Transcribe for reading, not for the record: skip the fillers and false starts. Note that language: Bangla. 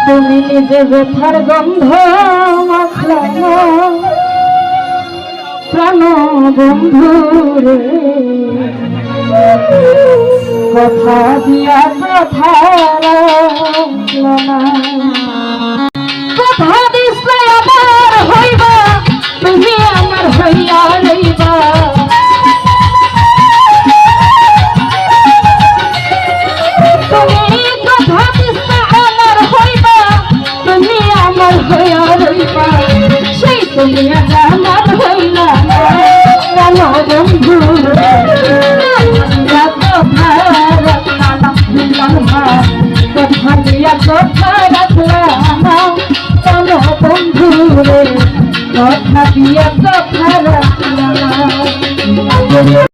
তুমি নিজে ব্যথার গন্ধ মাখলা প্রাণ বন্ধু রে, কথা দিয়া কথা রাখল না। কথা দিছিলে আমার হইবা, তুমি আমার হইয়া রইবা। তুমি কথা দিছিলে আমার হইবা, তুমি আমার হইয়া রইবা। সেই তুমি আমার হইলা কেন বন্ধু রে, কথা দিয়া কথা রাখলাম কেন বন্ধু রে, কথা দিয়া কথা রাখলাম।